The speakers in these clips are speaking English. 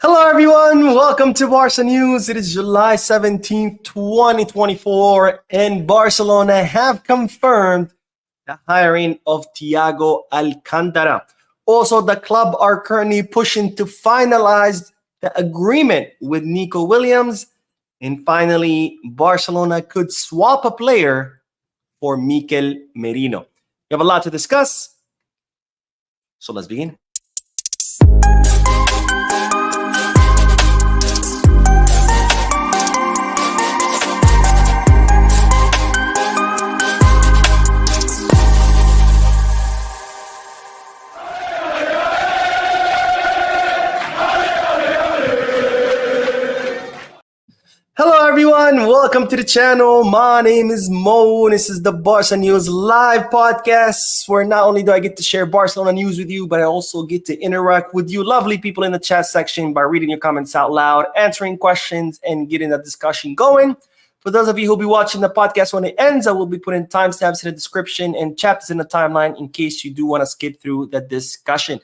Hello, everyone. Welcome to Barca News. It is July 17th, 2024, and Barcelona have confirmed the hiring of Thiago Alcantara. Also, the club are currently pushing to finalize the agreement with Nico Williams. And finally, Barcelona could swap a player for Mikel Merino. We have a lot to discuss, so let's begin. Hello, everyone. Welcome to the channel. My name is Mo. This is the Barca News live podcast, where not only do I get to share Barcelona news with you, but I also get to interact with you lovely people in the chat section by reading your comments out loud, answering questions, and getting the discussion going. For those of you who'll be watching the podcast when it ends, I will be putting timestamps in the description and chapters in the timeline in case you do want to skip through the discussion.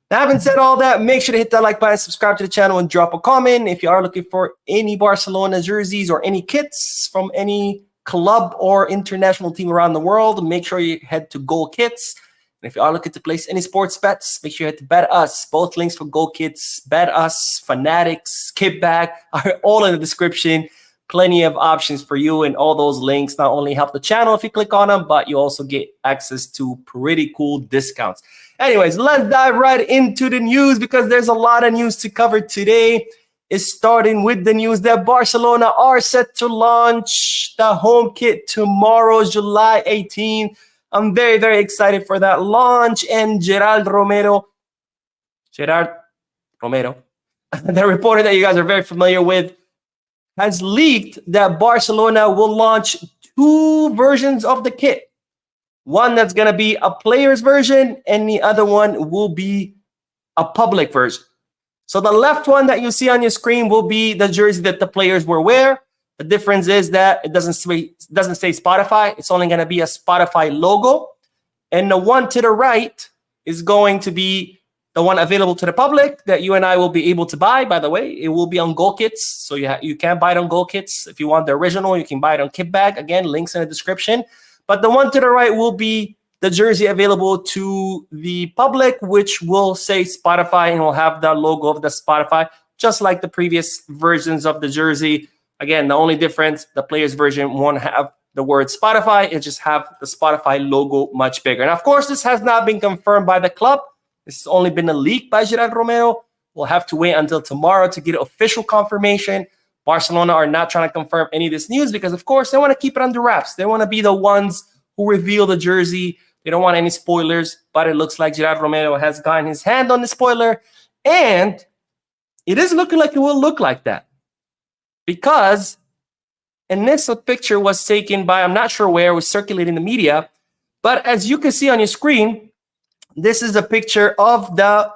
Now, having said all that, make sure to hit that like button, subscribe to the channel, and drop a comment. If you are looking for any Barcelona jerseys or any kits from any club or international team around the world, make sure you head to Goal Kits. And if you are looking to place any sports bets, make sure you head to Bet Us. Both links for Goal Kits, Bet Us, Fanatics, Kickback are all in the description. Plenty of options for you, and all those links not only help the channel if you click on them, but you also get access to pretty cool discounts. Anyways, let's dive right into the news because there's a lot of news to cover today. It's starting with the news that Barcelona are set to launch the home kit tomorrow, July 18th. I'm very, very excited for that launch. And Gerard Romero, the reporter that you guys are very familiar with, has leaked that Barcelona will launch two versions of the kit. One that's going to be a player's version, and the other one will be a public version. So the left one that you see on your screen will be the jersey that the players will wear. The difference is that it doesn't say Spotify. It's only going to be a Spotify logo. And the one to the right is going to be the one available to the public that you and I will be able to buy. By the way, it will be on Goal Kits. So you can buy it on Goal Kits. If you want the original, you can buy it on Kickback. Again, links in the description. But the one to the right will be the jersey available to the public, which will say Spotify and will have the logo of the Spotify, just like the previous versions of the jersey. Again, the only difference, the player's version won't have the word Spotify. It just have the Spotify logo much bigger. And of course, this has not been confirmed by the club. This has only been a leak by Gerard Romero. We'll have to wait until tomorrow to get official confirmation. Barcelona are not trying to confirm any of this news because, of course, they want to keep it under wraps. They want to be the ones who reveal the jersey. They don't want any spoilers, but it looks like Gerard Romero has gotten his hand on the spoiler, and it is looking like it will look like that because initial picture was taken by, I'm not sure where, it was circulating in the media, but as you can see on your screen, this is a picture of the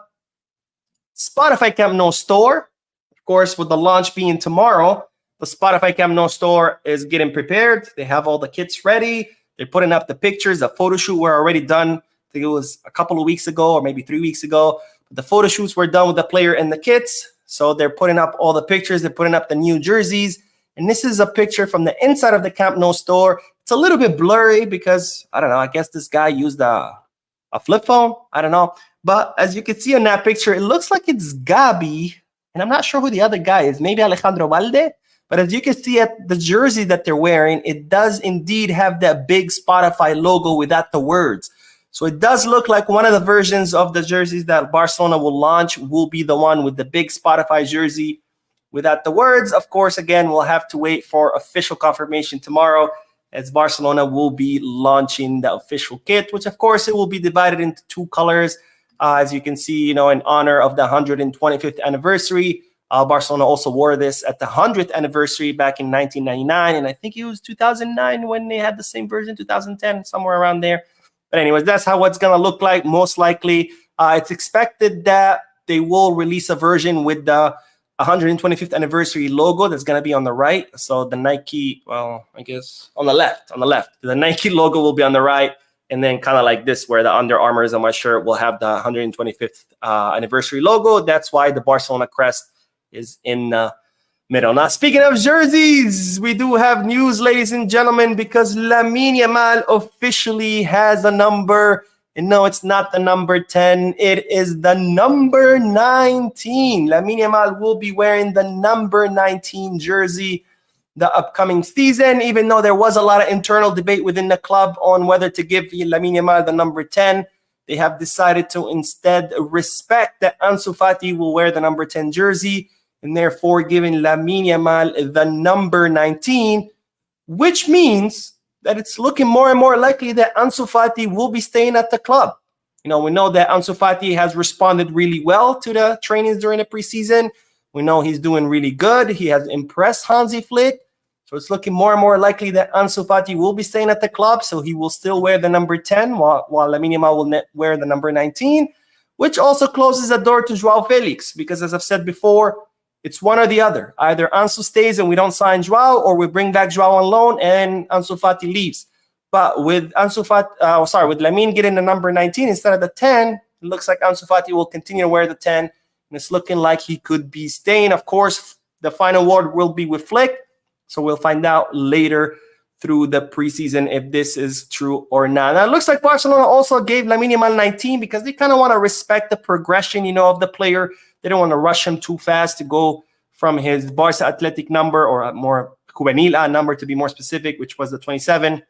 Spotify Camp Nou store. Of course, with the launch being tomorrow, the Spotify Camp Nou store is getting prepared. They have all the kits ready. They're putting up the pictures. The photo shoot were already done. I think it was a couple of weeks ago or maybe 3 weeks ago. The photo shoots were done with the player and the kits. So they're putting up all the pictures. They're putting up the new jerseys. And this is a picture from the inside of the Camp Nou store. It's a little bit blurry because, I don't know, I guess this guy used a flip phone. I don't know. But as you can see in that picture, it looks like it's Gabi. And I'm not sure who the other guy is. Maybe Alejandro Valde. But as you can see at the jersey that they're wearing, it does indeed have that big Spotify logo without the words. So it does look like one of the versions of the jerseys that Barcelona will launch will be the one with the big Spotify jersey without the words. Of course, again, we'll have to wait for official confirmation tomorrow as Barcelona will be launching the official kit, which, of course, it will be divided into two colors. As you can see, in honor of the 125th anniversary. Barcelona also wore this at the 100th anniversary back in 1999, and I think it was 2009 when they had the same version, 2010, somewhere around there. But anyways, that's how it's going to look like, most likely. It's expected that they will release a version with the 125th anniversary logo that's going to be on the right. So the Nike, well, I guess on the left. The Nike logo will be on the right, And then kind of like this, where the Under Armour is on my shirt will have the 125th anniversary logo. That's why the Barcelona crest is in the middle. Now, speaking of jerseys, we do have news, ladies and gentlemen, because Lamine Yamal officially has a number. And no, it's not the number 10. It is the number 19. Lamine Yamal will be wearing the number 19 jersey the upcoming season, even though there was a lot of internal debate within the club on whether to give Lamine Yamal the number 10. They have decided to instead respect that Ansu Fati will wear the number 10 jersey, and therefore giving Lamine Yamal the number 19, which means that it's looking more and more likely that Ansu Fati will be staying at the club. You know, we know that Ansu Fati has responded really well to the trainings during the preseason. We know he's doing really good. He has impressed Hansi Flick. So it's looking more and more likely that Ansu Fati will be staying at the club. So he will still wear the number 10 while Lamine Yamal will wear the number 19, which also closes the door to Joao Felix. Because as I've said before, it's one or the other. Either Ansu stays and we don't sign Joao, or we bring back Joao on loan and Ansu Fati leaves. But with with Lamine getting the number 19 instead of the 10, it looks like Ansu Fati will continue to wear the 10. And it's looking like he could be staying. Of course, the final word will be with Flick. So we'll find out later through the preseason if this is true or not. Now, it looks like Barcelona also gave Lamine Yamal 19 because they kind of want to respect the progression, you know, of the player. They don't want to rush him too fast to go from his Barca Athletic number, or a more juvenil number to be more specific, which was the 27,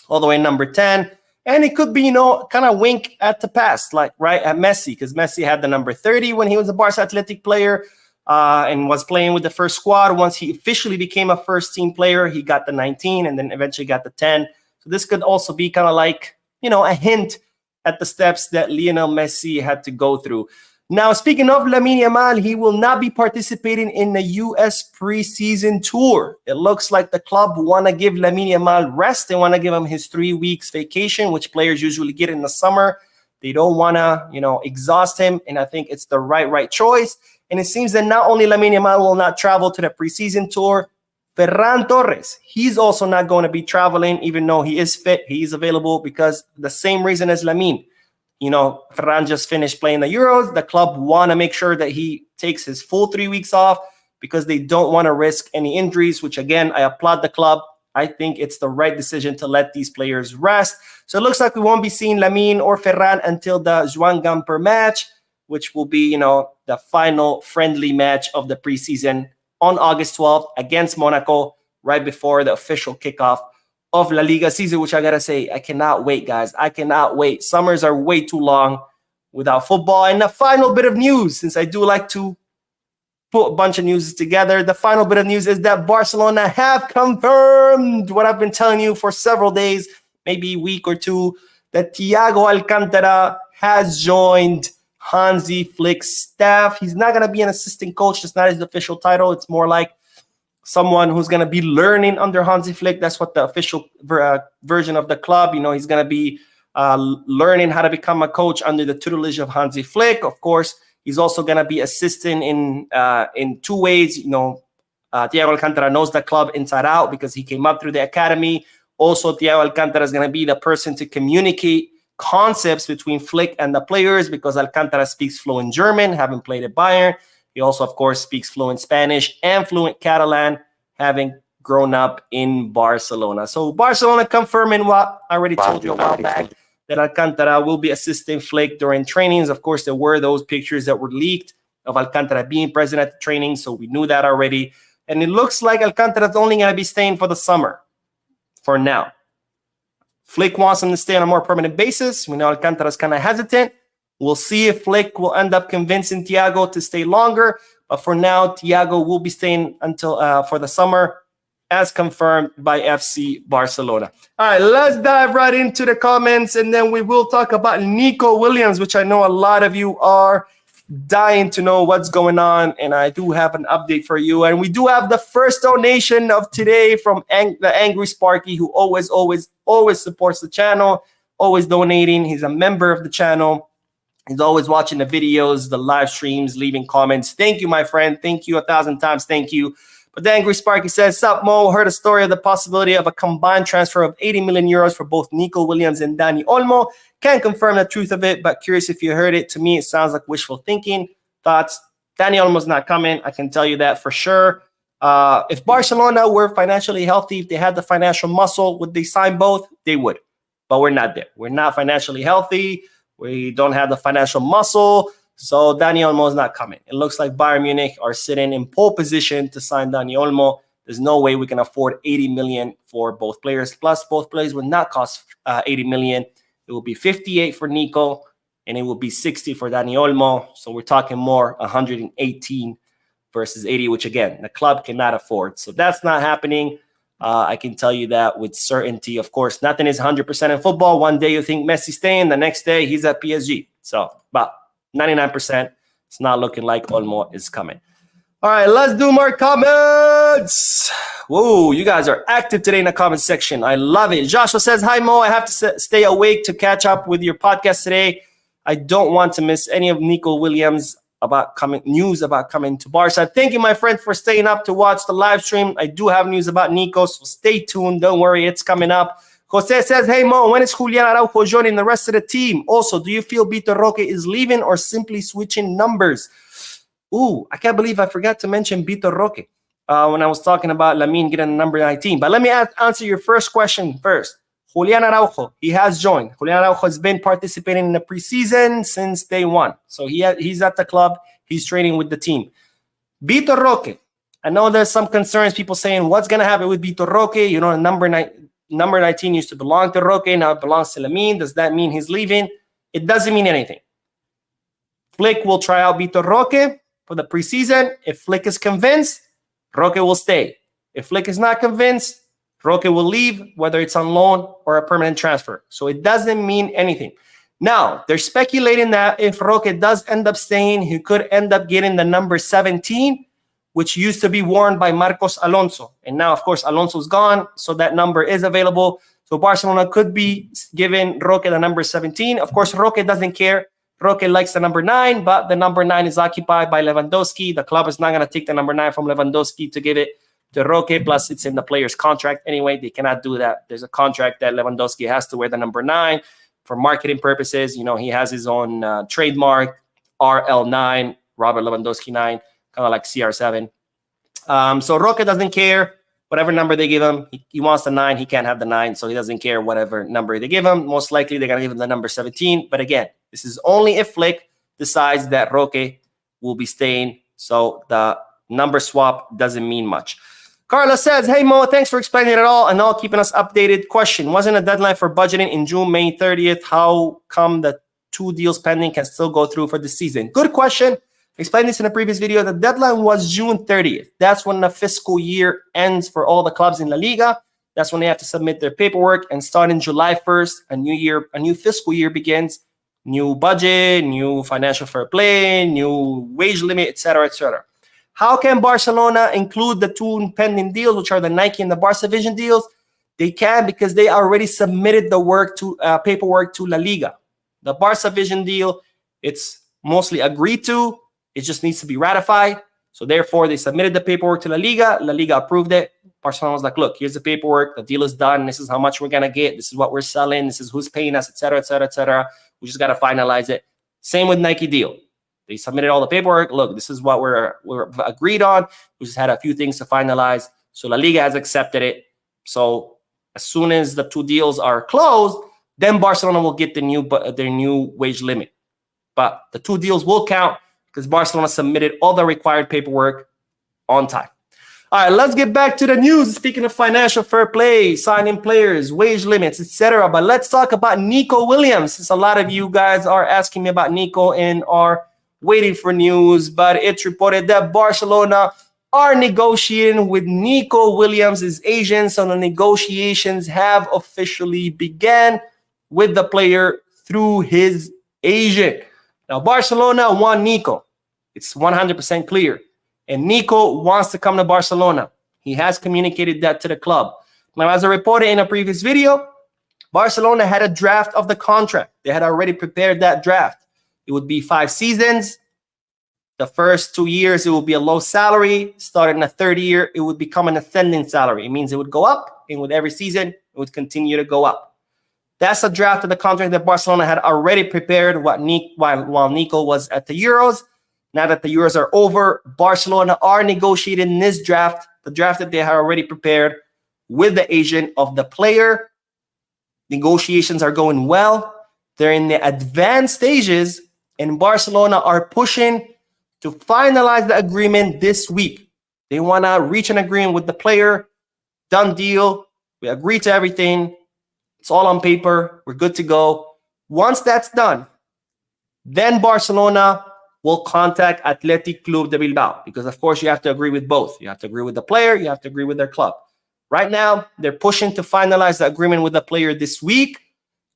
all the way number 10. And it could be, you know, kind of wink at the past, like right at Messi, because Messi had the number 30 when he was a Barca Athletic player. And was playing with the first squad. Once he officially became a first-team player, he got the 19 and then eventually got the 10. So this could also be kind of like, you know, a hint at the steps that Lionel Messi had to go through. Now, speaking of Lamine Yamal, he will not be participating in the U.S. preseason tour. It looks like the club want to give Lamine Yamal rest. They want to give him his 3 weeks vacation, which players usually get in the summer. They don't want to, you know, exhaust him, and I think it's the right choice. And it seems that not only Lamine Yamal will not travel to the preseason tour, Ferran Torres, he's also not going to be traveling, even though he is fit, he is available, because the same reason as Lamine. You know, Ferran just finished playing the Euros. The club want to make sure that he takes his full 3 weeks off because they don't want to risk any injuries, which, again, I applaud the club. I think it's the right decision to let these players rest. So it looks like we won't be seeing Lamine or Ferran until the Joan Gamper match, which will be, you know, the final friendly match of the preseason on August 12th against Monaco, right before the official kickoff of La Liga season, which I got to say, I cannot wait, guys. I cannot wait. Summers are way too long without football. And the final bit of news, since I do like to put a bunch of news together, the final bit of news is that Barcelona have confirmed what I've been telling you for several days, maybe a week or two, that Thiago Alcantara has joined Hansi Flick's staff. He's not going to be an assistant coach. It's not his official title. It's more like someone who's going to be learning under Hansi Flick. That's what the official version of the club. You know, he's going to be learning how to become a coach under the tutelage of Hansi Flick. Of course, he's also going to be assisting in 2 ways. You know, Thiago Alcantara knows the club inside out because he came up through the academy. Also, Thiago Alcantara is going to be the person to communicate concepts between Flick and the players, because Alcantara speaks fluent German, having played at Bayern. He also, of course, speaks fluent Spanish and fluent Catalan, having grown up in Barcelona. So Barcelona confirming what I already told you a while back, that Alcantara will be assisting Flick during trainings. Of course, there were those pictures that were leaked of Alcantara being present at the training, so we knew that already. And it looks like Alcantara is only going to be staying for the summer for now. Flick wants him to stay on a more permanent basis. We know Alcantara is kind of hesitant. We'll see if Flick will end up convincing Thiago to stay longer. But for now, Thiago will be staying until for the summer, as confirmed by FC Barcelona. All right, let's dive right into the comments, and then we will talk about Nico Williams, which I know a lot of you are dying to know what's going on, and I do have an update for you. And we do have the first donation of today from the Angry Sparky, who always supports the channel, always donating. He's a member of the channel. He's always watching the videos, the live streams, leaving comments. Thank you, my friend. Thank you 1,000 times. Thank you. But the Angry Sparky says, Sup Mo, heard a story of the possibility of a combined transfer of 80 million euros for both Nico Williams and Dani Olmo. Can't confirm the truth of it, but curious if you heard it. To me, it sounds like wishful thinking. Thoughts? Dani Olmo's not coming. I can tell you that for sure. If Barcelona were financially healthy, if they had the financial muscle, would they sign both? They would. But we're not there. We're not financially healthy. We don't have the financial muscle. So Dani Olmo is not coming. It looks like Bayern Munich are sitting in pole position to sign Dani Olmo. There's no way we can afford 80 million for both players. Plus, both players would not cost 80 million. It will be 58 for Nico, and it will be 60 for Dani Olmo. So we're talking more 118 versus 80, which again, the club cannot afford. So that's not happening. I can tell you that with certainty. Of course, nothing is 100% in football. One day you think Messi's staying, the next day he's at PSG. So about 99%, it's not looking like Olmo is coming. All right, let's do more comments. Whoa, you guys are active today in the comment section. I love it. Joshua says, hi, Mo. I have to stay awake to catch up with your podcast today. I don't want to miss any of Nico Williams news about coming to Barca. Thank you, my friend, for staying up to watch the live stream. I do have news about Nico, so stay tuned. Don't worry, it's coming up. Jose says, hey, Mo, when is Julian Araujo joining the rest of the team? Also, do you feel Vitor Roque is leaving or simply switching numbers? Ooh, I can't believe I forgot to mention Vitor Roque when I was talking about Lamine getting number 19. But let me answer your first question first. Julian Araujo, he has joined. Julian Araujo has been participating in the preseason since day one. So he's at the club. He's training with the team. Vitor Roque, I know there's some concerns, people saying, what's going to happen with Vitor Roque? You know, number 19 used to belong to Roque, now it belongs to Lamine. Does that mean he's leaving? It doesn't mean anything. Flick will try out Vitor Roque for the preseason. If Flick is convinced, Roque will stay. If Flick is not convinced, Roque will leave, whether it's on loan or a permanent transfer. So it doesn't mean anything. Now, they're speculating that if Roque does end up staying, he could end up getting the number 17, which used to be worn by Marcos Alonso. And now, of course, Alonso's gone, so that number is available. So Barcelona could be giving Roque the number 17. Of course, Roque doesn't care. Roque likes the number 9, but the number 9 is occupied by Lewandowski. The club is not going to take the number 9 from Lewandowski to give it to Roque. Plus, it's in the player's contract anyway. They cannot do that. There's a contract that Lewandowski has to wear the number 9 for marketing purposes. You know, he has his own trademark, RL9, Robert Lewandowski 9, kind of like CR7. So Roque doesn't care. Whatever number they give him, he wants the 9. He can't have the 9, so he doesn't care whatever number they give him. Most likely, they're going to give him the number 17. But again, this is only if Flick decides that Roque will be staying. So the number swap doesn't mean much. Carla says, hey, Mo, thanks for explaining it all and all keeping us updated. Question, wasn't a deadline for budgeting in June, May 30th? How come the 2 deals pending can still go through for the season? Good question. Explained this in a previous video. The deadline was June 30th. That's when the fiscal year ends for all the clubs in La Liga. That's when they have to submit their paperwork. And starting July 1st, a new fiscal year begins. New budget, new financial fair play, new wage limit, etc., etc. How can Barcelona include the 2 pending deals, which are the Nike and the Barca Vision deals? They can because they already submitted the paperwork to La Liga. The Barca Vision deal, it's mostly agreed to. It just needs to be ratified. So therefore, they submitted the paperwork to La Liga. La Liga approved it. Barcelona was like, look, here's the paperwork. The deal is done. This is how much we're going to get. This is what we're selling. This is who's paying us, et cetera, et cetera, et cetera. We just got to finalize it. Same with Nike deal. They submitted all the paperwork. Look, this is what we're agreed on. We just had a few things to finalize. So La Liga has accepted it. So as soon as the 2 deals are closed, then Barcelona will get their new wage limit. But the 2 deals will count because Barcelona submitted all the required paperwork on time. All right, let's get back to the news. Speaking of financial fair play, signing players, wage limits, etc. But let's talk about Nico Williams, since a lot of you guys are asking me about Nico and are waiting for news. But it's reported that Barcelona are negotiating with Nico Williams' agent. So the negotiations have officially began with the player through his agent. Now, Barcelona want Nico. It's 100% clear. And Nico wants to come to Barcelona. He has communicated that to the club. Now, as I reported in a previous video, Barcelona had a draft of the contract. They had already prepared that draft. It would be 5 seasons, The first 2 years, it will be a low salary. Starting in the third year, it would become an ascending salary. It means it would go up, and with every season, it would continue to go up. That's a draft of the contract that Barcelona had already prepared while Nico was at the Euros. Now that the Euros are over, Barcelona are negotiating this draft, the draft that they had already prepared, with the agent of the player. Negotiations are going well. They're in the advanced stages, and Barcelona are pushing to finalize the agreement this week. They want to reach an agreement with the player. Done deal. We agree to everything. It's all on paper. We're good to go. Once that's done, then Barcelona will contact Athletic Club de Bilbao, because, of course, you have to agree with both. You have to agree with the player. You have to agree with their club. Right now, they're pushing to finalize the agreement with the player this week.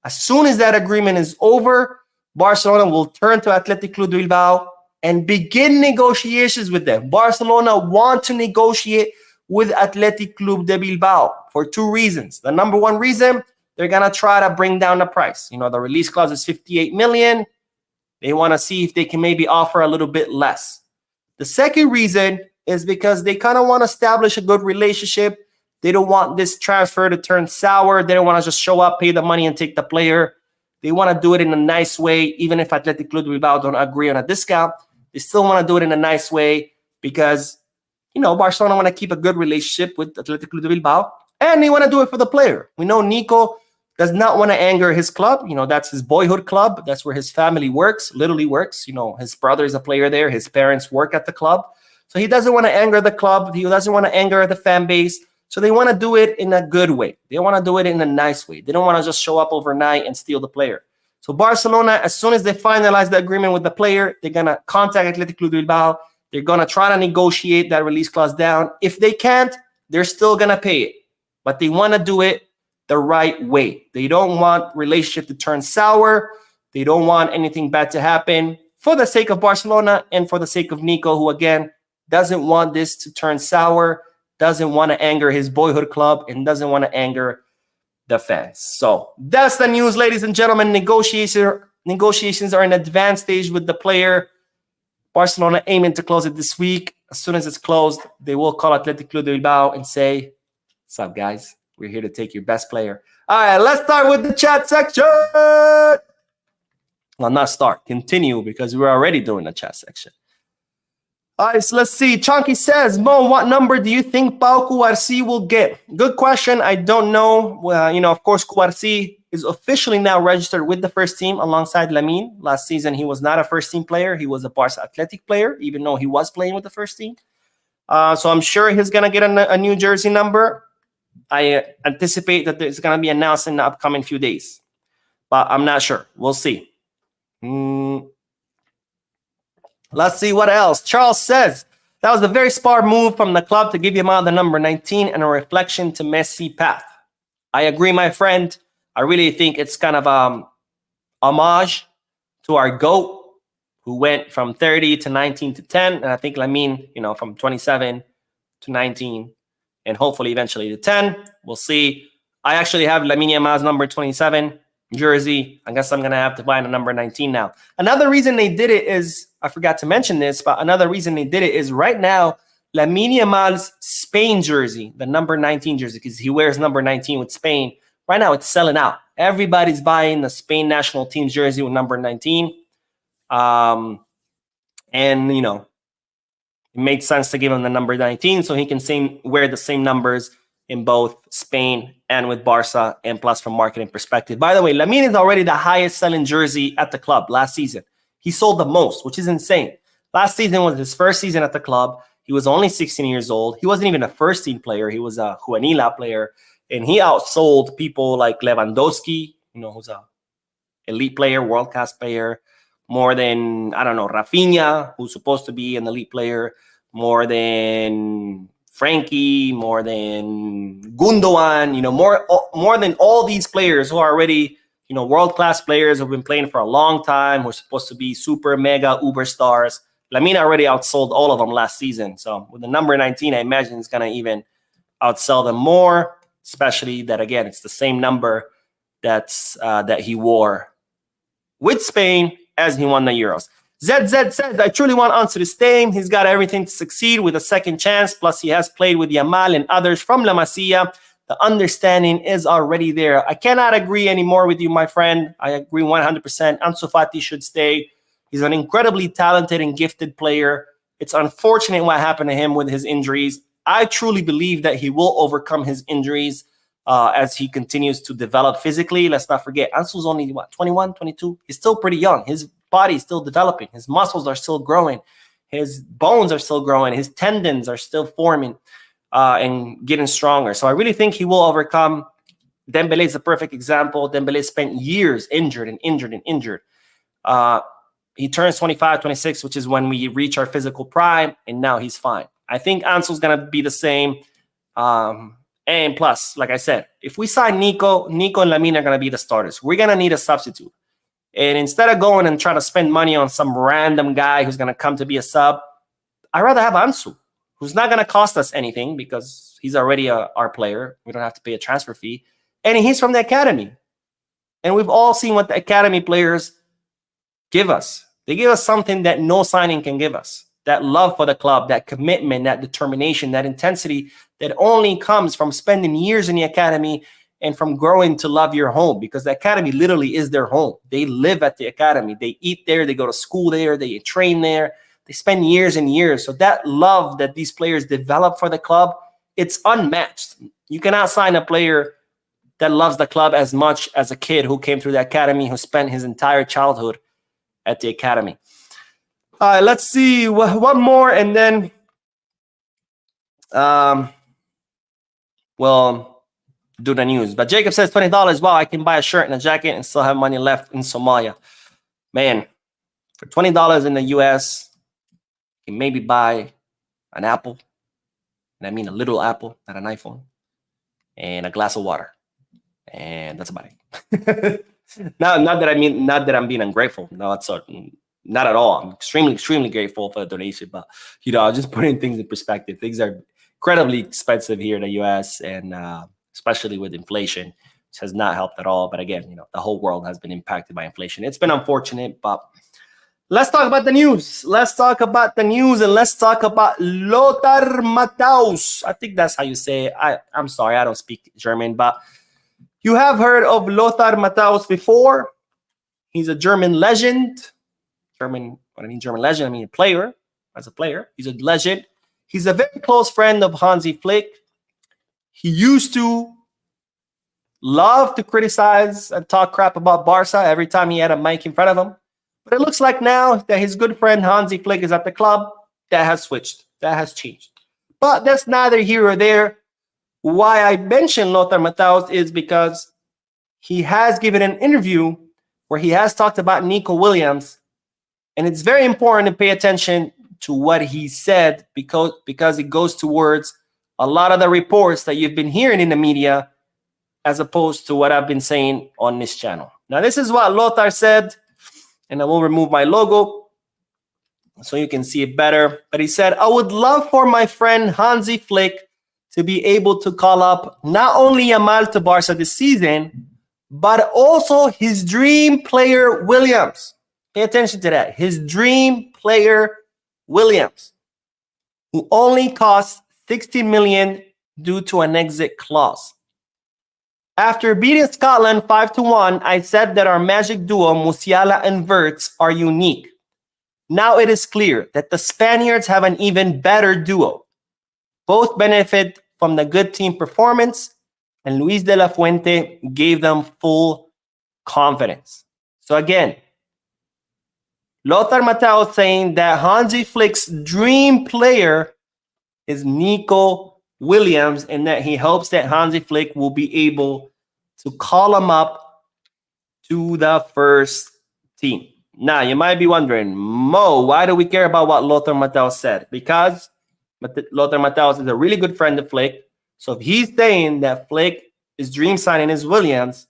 As soon as that agreement is over, Barcelona will turn to Athletic Club de Bilbao and begin negotiations with them. Barcelona want to negotiate with Athletic Club de Bilbao for two reasons. The number one reason, they're going to try to bring down the price. You know, the release clause is 58 million. They want to see if they can maybe offer a little bit less. The second reason is because they kind of want to establish a good relationship. They don't want this transfer to turn sour. They don't want to just show up, pay the money, and take the player. They want to do it in a nice way. Even if Athletic Club de Bilbao don't agree on a discount, they still want to do it in a nice way because, you know, Barcelona want to keep a good relationship with Athletic Club de Bilbao, and they want to do it for the player. We know Nico does not want to anger his club. You know, that's his boyhood club. That's where his family works, literally works. You know, his brother is a player there. His parents work at the club. So he doesn't want to anger the club. He doesn't want to anger the fan base. So they want to do it in a good way. They want to do it in a nice way. They don't want to just show up overnight and steal the player. So Barcelona, as soon as they finalize the agreement with the player, they're going to contact Athletic Club de Bilbao. They're going to try to negotiate that release clause down. If they can't, they're still going to pay it. But they want to do it the right way. They don't want relationship to turn sour. They don't want anything bad to happen for the sake of Barcelona and for the sake of Nico, who, again, doesn't want this to turn sour, doesn't want to anger his boyhood club, and doesn't want to anger the fans. So that's the news, ladies and gentlemen. Negotiations are in advanced stage with the player. Barcelona aiming to close it this week. As soon as it's closed, they will call Athletic Club de Bilbao and say, "What's up, guys? We're here to take your best player." All right, let's start with the chat section. Well, not start, continue, because we're already doing the chat section. All right, so let's see. Chunky says, Mo, what number do you think Pau Cubarsí will get? Good question. I don't know. Well, you know, of course, Cubarsí is officially now registered with the first team alongside Lamine. Last season, he was not a first team player. He was a Barca Athletic player, even though he was playing with the first team. So I'm sure he's going to get a new jersey number. I anticipate that it's going to be announced in the upcoming few days, but I'm not sure. We'll see. Let's see what else. Charles says, that was a very smart move from the club to give him out the number 19 and a reflection to Messi path. I agree, my friend. I really think it's kind of homage to our GOAT, who went from 30 to 19 to 10. And I think Lamine, you know, from 27 to 19 and hopefully eventually to 10. We'll see. I actually have Lamine Yamal's number 27 jersey. I guess I'm going to have to buy the number 19 now. Another reason they did it is, I forgot to mention this, but another reason they did it is right now, Lamine Yamal's Spain jersey, the number 19 jersey, because he wears number 19 with Spain, right now it's selling out. Everybody's buying the Spain national team jersey with number 19. And, you know, it made sense to give him the number 19 so he can wear the same numbers in both Spain and with Barca, and plus from marketing perspective. By the way, Lamine is already the highest selling jersey at the club last season. He sold the most, which is insane. Last season was his first season at the club. He was only 16 years old. He wasn't even a first team player. He was a Juvenil player, and he outsold people like Lewandowski, you know, who's a elite player, world-class player, more than, I don't know, Rafinha, who's supposed to be an elite player, more than Frankie, more than Gundogan, you know, more than all these players who are already, you know, world-class players who've been playing for a long time, who are supposed to be super, mega, uber stars. Lamine already outsold all of them last season. So with the number 19, I imagine it's going to even outsell them more, especially that, again, it's the same number that he wore with Spain as he won the Euros. ZZ says, I truly want Ansu to stay. He's got everything to succeed with a second chance. Plus, he has played with Yamal and others from La Masia. The understanding is already there. I cannot agree anymore with you, my friend. I agree 100%. Ansu Fati should stay. He's an incredibly talented and gifted player. It's unfortunate what happened to him with his injuries. I truly believe that he will overcome his injuries as he continues to develop physically. Let's not forget, Ansu's only, 21, 22? He's still pretty young. His body is still developing. His muscles are still growing. His bones are still growing. His tendons are still forming and getting stronger. So I really think he will overcome. Dembele is a perfect example. Dembele spent years injured. He turns 25, 26, which is when we reach our physical prime, and now he's fine. I think Ansu's going to be the same. And plus, like I said, if we sign Nico and Lamine are going to be the starters. We're going to need a substitute. And instead of going and trying to spend money on some random guy who's going to come to be a sub, I'd rather have Ansu, who's not going to cost us anything because he's already our player. We don't have to pay a transfer fee. And he's from the academy. And we've all seen what the academy players give us. They give us something that no signing can give us. That love for the club, that commitment, that determination, that intensity that only comes from spending years in the academy and from growing to love your home, because the academy literally is their home. They live at the academy. They eat there. They go to school there. They train there. They spend years and years. So that love that these players develop for the club, it's unmatched. You cannot sign a player that loves the club as much as a kid who came through the academy, who spent his entire childhood at the academy. Let's see one more, and then we'll do the news. But Jacob says $20. Wow, I can buy a shirt and a jacket and still have money left in Somalia. Man, for $20 in the US, you can maybe buy an apple, and I mean a little apple, not an iPhone, and a glass of water, and that's about it. Not that I'm being ungrateful. No, it's not at all. I'm extremely grateful for the donation, but I'm just putting things in perspective. Things are incredibly expensive here in the US, and especially with inflation, which has not helped at all. But again, the whole world has been impacted by inflation. It's been unfortunate, but let's talk about the news. And let's talk about Lothar Matthaus. I think that's how you say it. I'm sorry, I don't speak German, but you have heard of Lothar Matthaus before. He's a German legend. German legend, I mean a player. As a player, he's a legend. He's a very close friend of Hansi Flick. He used to love to criticize and talk crap about Barca every time he had a mic in front of him. But it looks like now that his good friend Hansi Flick is at the club, that has switched. That has changed. But that's neither here or there. Why I mentioned Lothar Matthaus is because he has given an interview where he has talked about Nico Williams. And it's very important to pay attention to what he said because it goes towards a lot of the reports that you've been hearing in the media as opposed to what I've been saying on this channel. Now, this is what Lothar said, and I will remove my logo so you can see it better. But he said, I would love for my friend Hansi Flick to be able to call up not only Yamal to Barca this season, but also his dream player, Williams. Pay attention to that. His dream player, Williams, who only costs 60 million due to an exit clause. After beating Scotland 5-1, I said that our magic duo, Musiala and Wirtz, are unique. Now it is clear that the Spaniards have an even better duo. Both benefit from the good team performance, and Luis de la Fuente gave them full confidence. So again, Lothar Matthaus saying that Hansi Flick's dream player is Nico Williams, and that he hopes that Hansi Flick will be able to call him up to the first team. Now, you might be wondering, Mo, why do we care about what Lothar Matthaus said? Because Lothar Matthaus is a really good friend of Flick. So if he's saying that Flick's dream signing is Williams,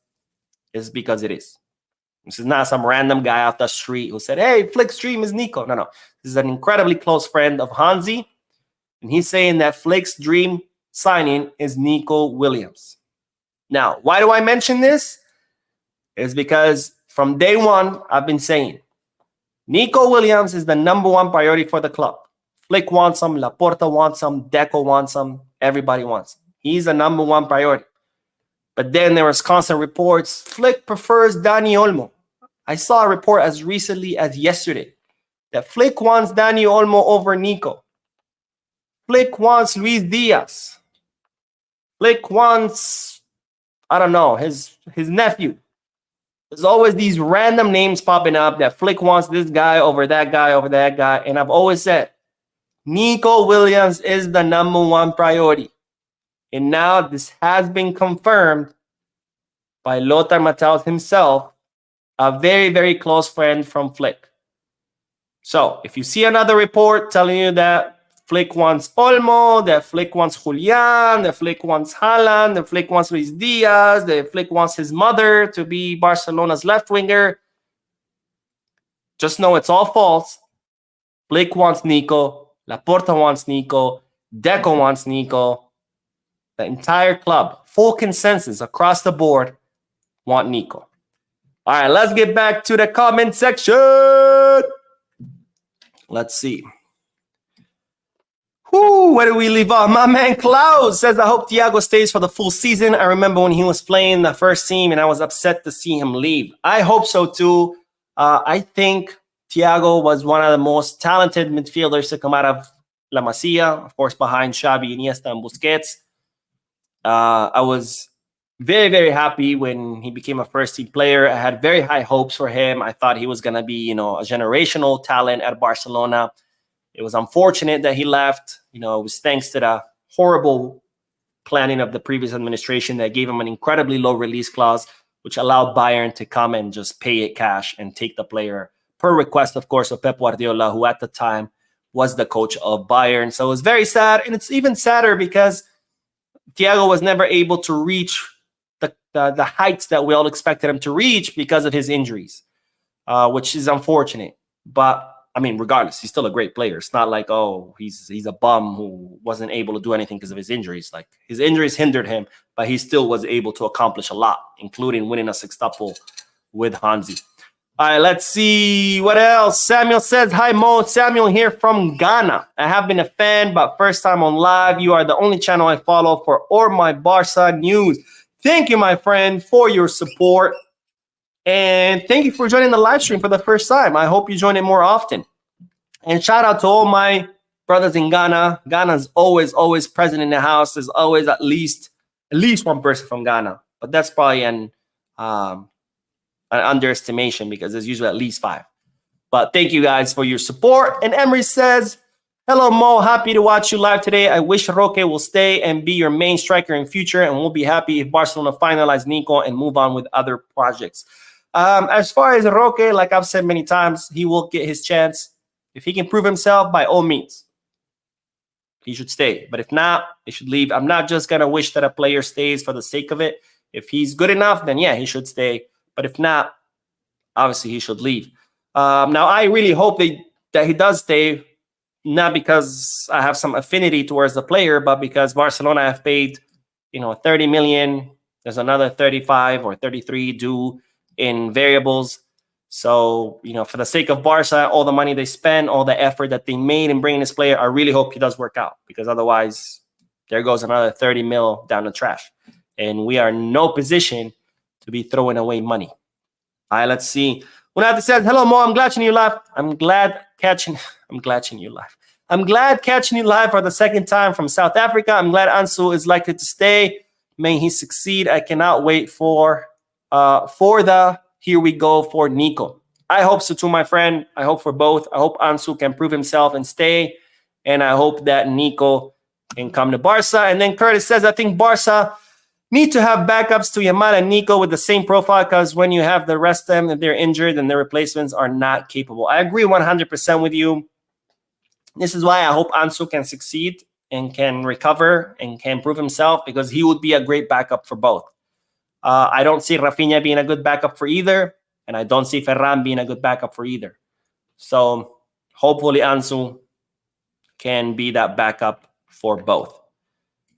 it's because it is. This is not some random guy off the street who said, hey, Flick's dream is Nico. No. This is an incredibly close friend of Hansi. And he's saying that Flick's dream signing is Nico Williams. Now, why do I mention this? It's because from day one, I've been saying Nico Williams is the #1 priority for the club. Flick wants him, Laporta wants him, Deco wants him, everybody wants him. He's the #1 priority. But then there was constant reports. Flick prefers Dani Olmo. I saw a report as recently as yesterday that Flick wants Dani Olmo over Nico. Flick wants Luis Diaz. Flick wants, I don't know, his nephew. There's always these random names popping up that Flick wants this guy over that guy over that guy. And I've always said, Nico Williams is the #1 priority. And now this has been confirmed by Lothar Matthäus himself, a very, very close friend from Flick. So if you see another report telling you that Flick wants Olmo, that Flick wants Julian, that Flick wants Haaland, that Flick wants Luis Diaz, that Flick wants his mother to be Barcelona's left winger, just know it's all false. Flick wants Nico, Laporta wants Nico, Deco wants Nico. The entire club, full consensus across the board, want Nico. All right, let's get back to the comment section. Let's see. Where do we leave off? My man Klaus says, I hope Thiago stays for the full season. I remember when he was playing the first team and I was upset to see him leave. I hope so too. I think Thiago was one of the most talented midfielders to come out of La Masia, of course, behind Xavi, Iniesta, and Busquets. I was very, very happy when he became a first-team player. I had very high hopes for him. I thought he was going to be, a generational talent at Barcelona. It was unfortunate that he left. It was thanks to the horrible planning of the previous administration that gave him an incredibly low release clause, which allowed Bayern to come and just pay it cash and take the player per request, of course, of Pep Guardiola, who at the time was the coach of Bayern. So it was very sad. And it's even sadder because Thiago was never able to reach the heights that we all expected him to reach because of his injuries, which is unfortunate. But I mean, regardless, he's still a great player. It's not like, oh, he's a bum who wasn't able to do anything because of his injuries. Like, his injuries hindered him, but he still was able to accomplish a lot, including winning a sextuple with Hansi. All right, let's see what else. Samuel says, hi, Mo. Samuel here from Ghana. I have been a fan, but first time on live. You are the only channel I follow for all my Barca news. Thank you, my friend, for your support. And thank you for joining the live stream for the first time. I hope you join it more often. And shout out to all my brothers in Ghana. Ghana's always present in the house. There's always at least one person from Ghana. But that's probably an underestimation because there's usually at least 5. But thank you guys for your support. And Emery says, hello, Mo. Happy to watch you live today. I wish Roque will stay and be your main striker in future. And we'll be happy if Barcelona finalize Nico and move on with other projects. As far as Roque, like I've said many times, he will get his chance. If he can prove himself, by all means, he should stay. But if not, he should leave. I'm not just going to wish that a player stays for the sake of it. If he's good enough, then yeah, he should stay. But if not, obviously he should leave. Now, I really hope that he does stay, not because I have some affinity towards the player, but because Barcelona have paid, 30 million. There's another 35 or 33 due in variables. So, for the sake of Barca, all the money they spend, all the effort that they made in bringing this player, I really hope he does work out, because otherwise there goes another 30 mil down the trash. And we are in no position to be throwing away money. All right, let's see. Unati says, hello, Mo. I'm glad catching you live. I'm glad catching you live for the second time from South Africa. I'm glad Ansu is likely to stay. May he succeed. I cannot wait for the here we go for Nico. I hope so too, my friend. I hope for both. I hope Ansu can prove himself and stay. And I hope that Nico can come to Barca. And then Curtis says, I think Barca need to have backups to Yamal and Nico with the same profile, because when you have the rest of them, if they're injured, then their replacements are not capable. I agree 100% with you. This is why I hope Ansu can succeed and can recover and can prove himself, because he would be a great backup for both. I don't see Rafinha being a good backup for either, and I don't see Ferran being a good backup for either. So hopefully Ansu can be that backup for both.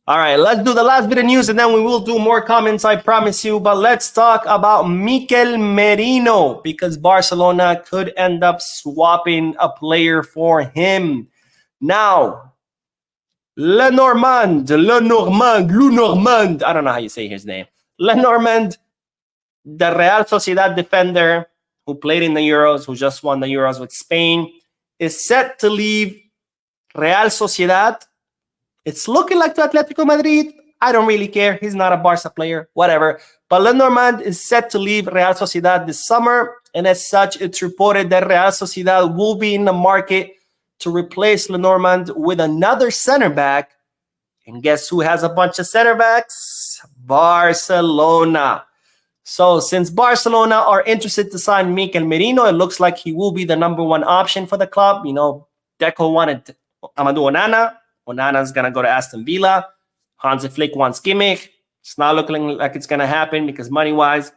All right, let's do the last bit of news and then we will do more comments, I promise you. But let's talk about Mikel Merino because Barcelona could end up swapping a player for him. Now, Lenormand, I don't know how you say his name. Lenormand, the Real Sociedad defender who played in the Euros, who just won the Euros with Spain, is set to leave Real Sociedad. It's looking like to Atletico Madrid. I don't really care. He's not a Barca player, whatever. But Lenormand is set to leave Real Sociedad this summer. And as such, it's reported that Real Sociedad will be in the market to replace Lenormand with another center back. And guess who has a bunch of center backs? Barcelona. So since Barcelona are interested to sign Mikel Merino, it looks like he will be the #1 option for the club. You know, Deco wanted Amadou Onana. Onana's going to go to Aston Villa. Hansi Flick wants Kimmich. It's not looking like it's going to happen because money-wise.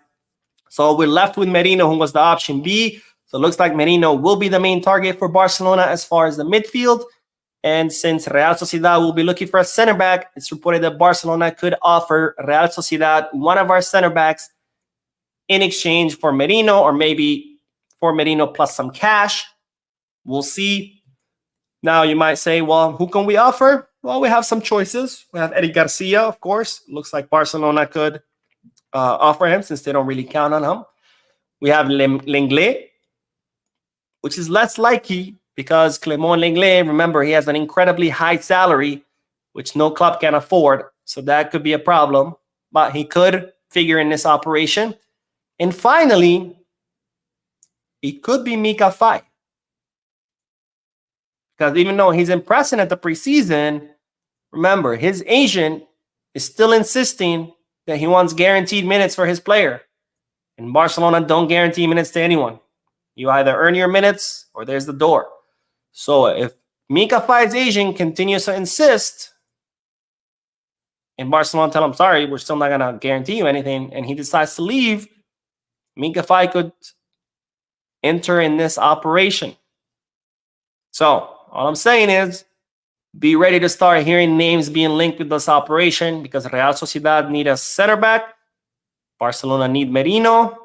So we're left with Merino, who was the option B. So it looks like Merino will be the main target for Barcelona as far as the midfield. And since Real Sociedad will be looking for a center back, it's reported that Barcelona could offer Real Sociedad one of our center backs in exchange for Merino, or maybe for Merino plus some cash. We'll see. Now, you might say, well, who can we offer? Well, we have some choices. We have Eddie Garcia, of course. Looks like Barcelona could offer him since they don't really count on him. We have Lenglet, which is less likely because Clément Lenglet, remember, he has an incredibly high salary, which no club can afford. So that could be a problem. But he could figure in this operation. And finally, it could be Mika Faye. Because even though he's impressing at the preseason, remember, his agent is still insisting that he wants guaranteed minutes for his player. And Barcelona don't guarantee minutes to anyone. You either earn your minutes or there's the door. So if Mika Faye's agent continues to insist, and Barcelona tell him, sorry, we're still not going to guarantee you anything, and he decides to leave, Mika Faye could enter in this operation. So all I'm saying is be ready to start hearing names being linked with this operation because Real Sociedad need a center back. Barcelona need Merino.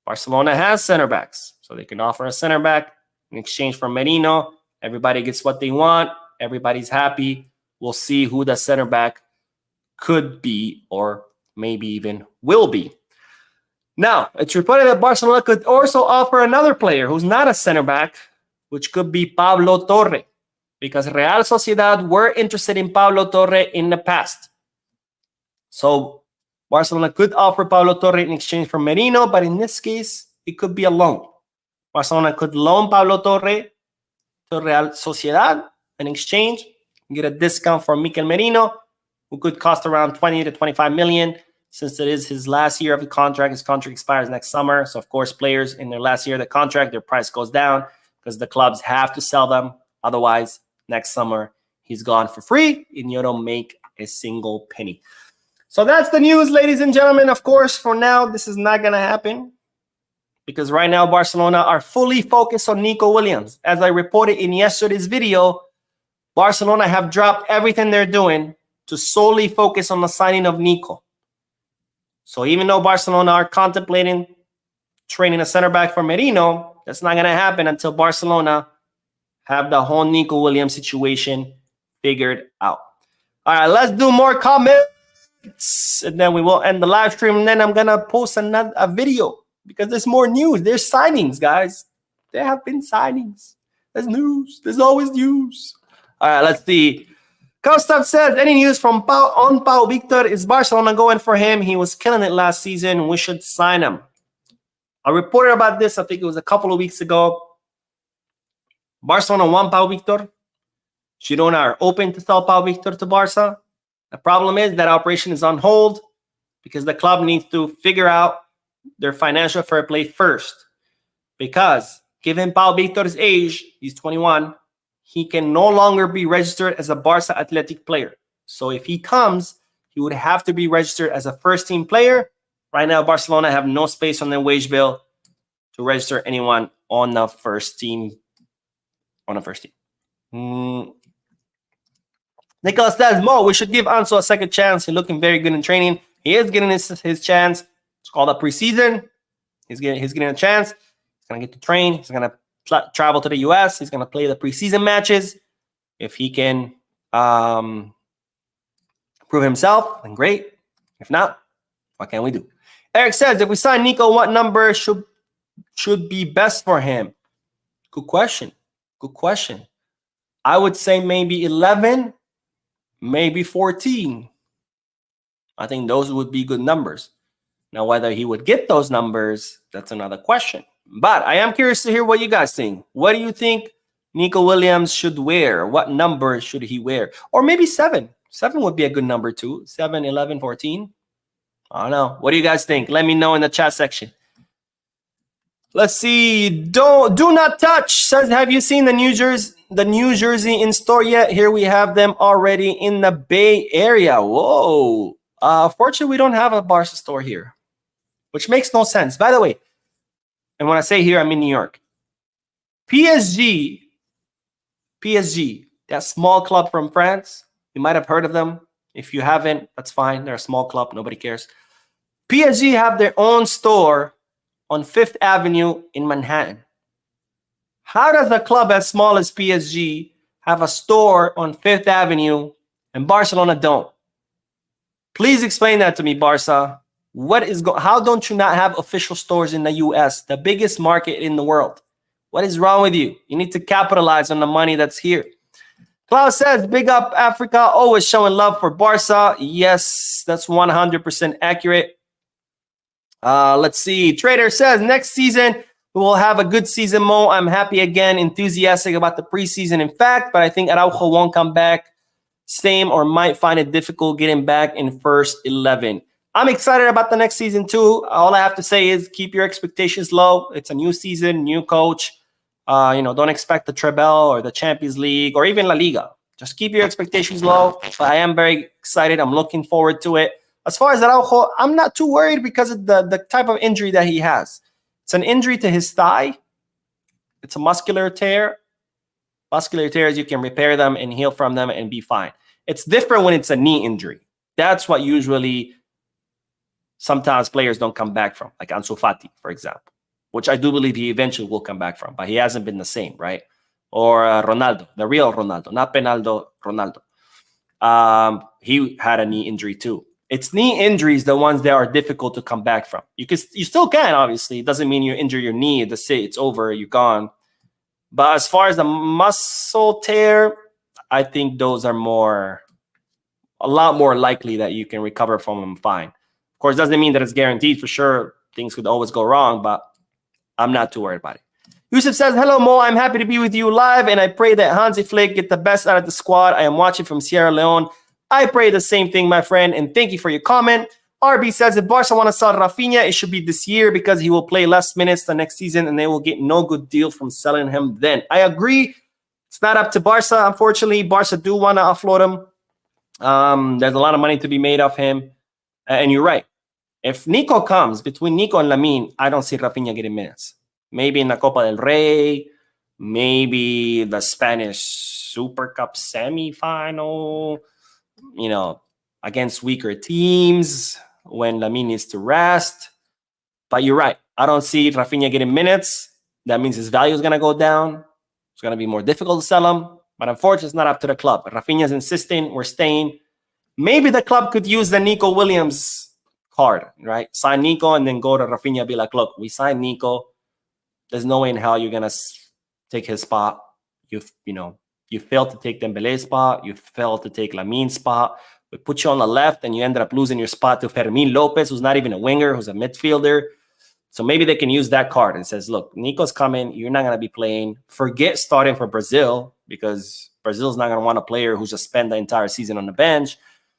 Barcelona has center backs, so they can offer a center back in exchange for Merino. Everybody gets what they want. Everybody's happy. We'll see who the center back could be or maybe even will be. Now, it's reported that Barcelona could also offer another player who's not a center back, which could be Pablo Torre, because Real Sociedad were interested in Pablo Torre in the past. So Barcelona could offer Pablo Torre in exchange for Merino, but in this case, it could be a loan. Barcelona could loan Pablo Torre to Real Sociedad in exchange, get a discount for Mikel Merino, who could cost around 20 to 25 million. Since it is his last year of the contract, his contract expires next summer. So, of course, players in their last year of the contract, their price goes down because the clubs have to sell them. Otherwise, next summer, he's gone for free and you don't make a single penny. So that's the news, ladies and gentlemen. Of course, for now, this is not going to happen because right now, Barcelona are fully focused on Nico Williams. As I reported in yesterday's video, Barcelona have dropped everything they're doing to solely focus on the signing of Nico. So even though Barcelona are contemplating training a center back for Merino, that's not going to happen until Barcelona have the whole Nico Williams situation figured out. All right, let's do more comments, and then we will end the live stream, and then I'm going to post a video because there's more news. There's signings, guys. There have been signings. There's news. There's always news. All right, let's see. Kostov says, any news from Pau Victor? Is Barcelona going for him? He was killing it last season. We should sign him. I reported about this, I think it was a couple of weeks ago. Barcelona want Pau Victor. Girona are open to sell Pau Victor to Barca. The problem is that operation is on hold because the club needs to figure out their financial fair play first. Because given Pau Victor's age, he's 21, he can no longer be registered as a Barca Athletic player. So if he comes, he would have to be registered as a first-team player. Right now, Barcelona have no space on their wage bill to register anyone on the first team. Nicholas says, Mo, we should give Anso a second chance. He's looking very good in training. He is getting his chance. It's called a preseason. He's getting a chance. He's going to get to train. He's going to travel to the U.S. He's going to play the preseason matches. If he can prove himself, then great. If not, what can we do? Eric says, if we sign Nico, what number should be best for him? Good question. Good question. I would say maybe 11, maybe 14. I think those would be good numbers. Now, whether he would get those numbers, that's another question. But I am curious to hear what you guys think. What do you think Nico Williams should wear? What number should he wear? Or maybe 7. 7 would be a good number too. 7, 11, 14. I don't know. What do you guys think? Let me know in the chat section. Let's see. Do not touch says, have you seen the New Jersey in store yet? Here we have them already in the Bay Area. Whoa. Fortunately, we don't have a Barca store here, which makes no sense. By the way, and when I say here, I'm in New York. PSG, that small club from France. You might have heard of them. If you haven't, that's fine. They're a small club. Nobody cares. PSG have their own store on 5th Avenue in Manhattan. How does a club as small as PSG have a store on 5th Avenue and Barcelona don't? Please explain that to me, Barca. How don't you not have official stores in the US, the biggest market in the world? What is wrong with you? You need to capitalize on the money that's here. Klaus says, big up Africa, always showing love for Barca. Yes, that's 100% accurate. Let's see. Trader says, next season, we will have a good season, Mo. I'm happy again, enthusiastic about the preseason, in fact, but I think Araujo won't come back. Same or might find it difficult getting back in first 11. I'm excited about the next season too. All I have to say is keep your expectations low. It's a new season, new coach. Don't expect the treble or the Champions League or even La Liga. Just keep your expectations low. But I am very excited. I'm looking forward to it. As far as Araujo, I'm not too worried because of the type of injury that he has. It's an injury to his thigh. It's a muscular tear. Muscular tears, you can repair them and heal from them and be fine. It's different when it's a knee injury. That's what usually sometimes players don't come back from, like Ansu Fati, for example, which I do believe he eventually will come back from, but he hasn't been the same, right? Or Ronaldo, the real Ronaldo, not Penaldo, Ronaldo. He had a knee injury too. It's knee injuries, the ones that are difficult to come back from. You still can, obviously. It doesn't mean you injure your knee, it's over, you're gone. But as far as the muscle tear, I think those are a lot more likely that you can recover from them fine. Of course, doesn't mean that it's guaranteed for sure. Things could always go wrong, but I'm not too worried about it. Yusuf says, hello, Mo. I'm happy to be with you live, and I pray that Hansi Flick get the best out of the squad. I am watching from Sierra Leone. I pray the same thing, my friend, and thank you for your comment. RB says, if Barca want to sell Rafinha, it should be this year because he will play less minutes the next season, and they will get no good deal from selling him then. I agree. It's not up to Barca, unfortunately. Barca do want to offload him. There's a lot of money to be made off him. And you're right. If Nico comes, between Nico and Lamine, I don't see Rafinha getting minutes. Maybe in the Copa del Rey, maybe the Spanish Super Cup semifinal, against weaker teams when Lamine needs to rest. But you're right. I don't see Rafinha getting minutes. That means his value is going to go down. It's going to be more difficult to sell him. But unfortunately, it's not up to the club. Rafinha's insisting we're staying. Maybe the club could use the Nico Williams card, right? Sign Nico and then go to Rafinha, be like, look, we signed Nico. There's no way in hell you're going to take his spot. You failed to take Dembele's spot. You failed to take Lamine's spot. We put you on the left and you ended up losing your spot to Fermin Lopez, who's not even a winger, who's a midfielder. So maybe they can use that card and says, look, Nico's coming. You're not going to be playing. Forget starting for Brazil because Brazil's not going to want a player who's just spent the entire season on the bench.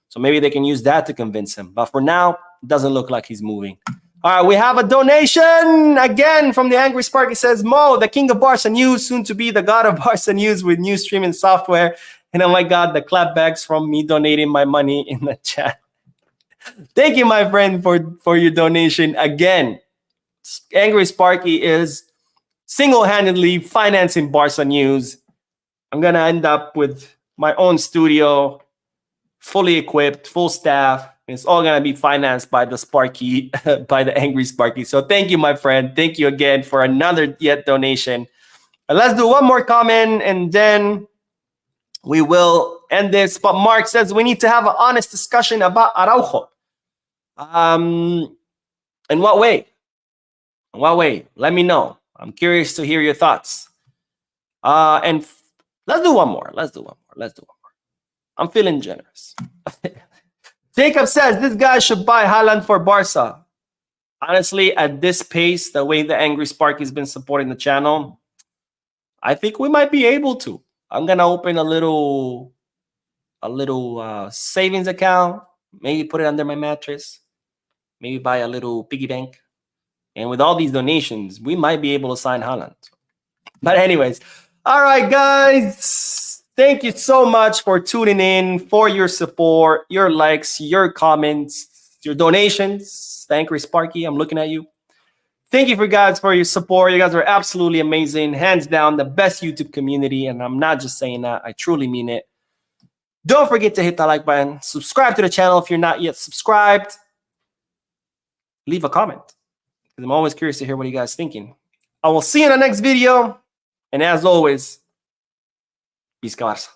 So maybe they can use that to convince him. But for now, it doesn't look like he's moving. All right, we have a donation again from the Angry Spark. He says, Mo, the king of Barca News, soon to be the god of Barca News with new streaming software. And oh my God, the clapbacks from me donating my money in the chat. Thank you, my friend, for your donation again. Angry Sparky is single-handedly financing Barca News. I'm going to end up with my own studio fully equipped, full staff. It's all going to be financed by the Sparky, by the Angry Sparky. So thank you, my friend. Thank you again for another yet donation. And let's do one more comment and then we will end this. But Mark says we need to have an honest discussion about Araujo. In what way? In what way? Let me know. I'm curious to hear your thoughts. And let's do one more. Let's do one more. I'm feeling generous. Jacob says this guy should buy Haaland for Barca. Honestly, at this pace, the way the Angry Sparky's been supporting the channel, I think we might be able to. I'm gonna open a little savings account. Maybe put it under my mattress. Maybe buy a little piggy bank. And with all these donations, we might be able to sign Haaland. But anyways, all right, guys. Thank you so much for tuning in, for your support, your likes, your comments, your donations. Thank you, Sparky. I'm looking at you. Thank you for your support. You guys are absolutely amazing. Hands down, the best YouTube community. And I'm not just saying that. I truly mean it. Don't forget to hit that like button. Subscribe to the channel if you're not yet subscribed. Leave a comment. I'm always curious to hear what you guys are thinking. I will see you in the next video. And as always, Visca Barça.